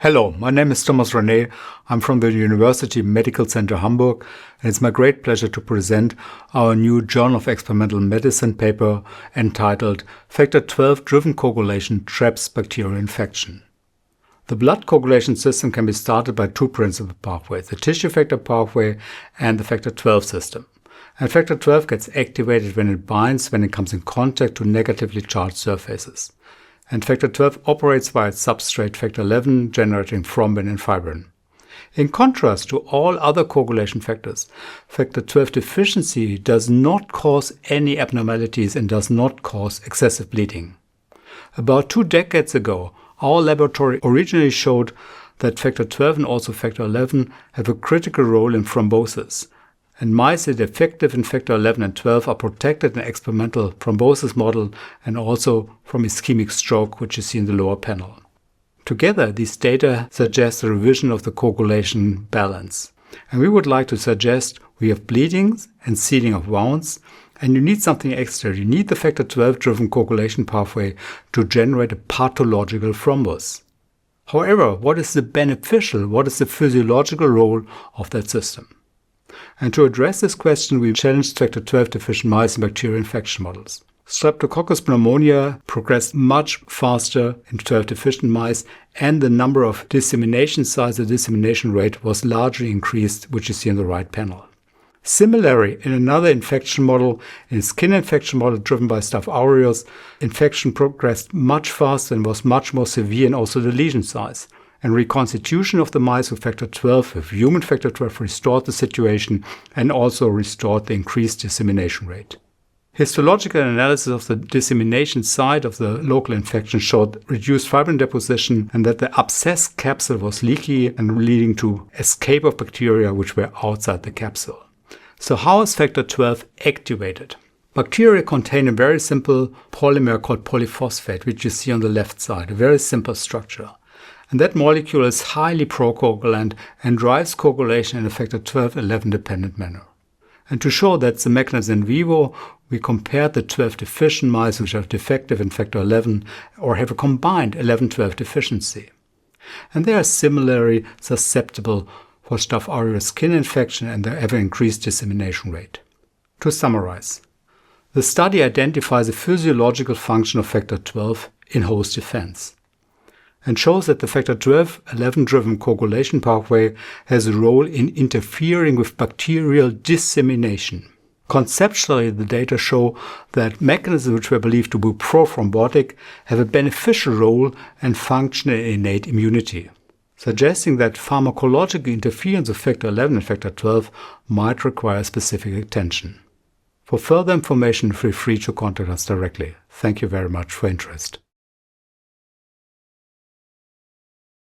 Hello, my name is Thomas Renne. I'm from the University Medical Center Hamburg, and it's my great pleasure to present our new Journal of Experimental Medicine paper entitled Factor XII-driven coagulation traps bacterial infection. The blood coagulation system can be started by two principal pathways, the tissue factor pathway and the factor XII system. And factor XII gets activated when it binds, when it comes in contact to negatively charged surfaces. And factor XII operates via its substrate factor XI, generating thrombin and fibrin. In contrast to all other coagulation factors, factor XII deficiency does not cause any abnormalities and does not cause excessive bleeding. About 2 decades ago, our laboratory originally showed that factor XII and also factor XI have a critical role in thrombosis. And mice that are defective in factor XI and XII are protected in an experimental thrombosis model and also from ischemic stroke, which you see in the lower panel. Together, these data suggest a revision of the coagulation balance. And we would like to suggest we have bleedings and sealing of wounds, and you need something extra. You need the factor XII-driven coagulation pathway to generate a pathological thrombus. However, what is the beneficial, what is the physiological role of that system? And to address this question, we challenged factor XII deficient mice in bacterial infection models. Streptococcus pneumonia progressed much faster in XII deficient mice, and the number of dissemination sites, the dissemination rate, was largely increased, which you see in the right panel. Similarly, in another infection model, in a skin infection model driven by Staph aureus, infection progressed much faster and was much more severe, and also the lesion size. And reconstitution of the mice with factor XII, with human factor XII, restored the situation and also restored the increased dissemination rate. Histological analysis of the dissemination site of the local infection showed reduced fibrin deposition and that the abscessed capsule was leaky and leading to escape of bacteria which were outside the capsule. So how is factor XII activated? Bacteria contain a very simple polymer called polyphosphate, which you see on the left side, a very simple structure. And that molecule is highly procoagulant and drives coagulation in a factor XII-XI dependent manner. And to show that's the mechanism in vivo, we compared the XII deficient mice which are defective in factor XI or have a combined XI-XII deficiency. And they are similarly susceptible for Staph aureus skin infection and they have an increased dissemination rate. To summarize, the study identifies the physiological function of factor XII in host defense, and shows that the factor XII-driven coagulation pathway has a role in interfering with bacterial dissemination. Conceptually, the data show that mechanisms which were believed to be prothrombotic have a beneficial role and function in innate immunity, suggesting that pharmacological interference of factor XI and factor XII might require specific attention. For further information, feel free to contact us directly. Thank you very much for interest.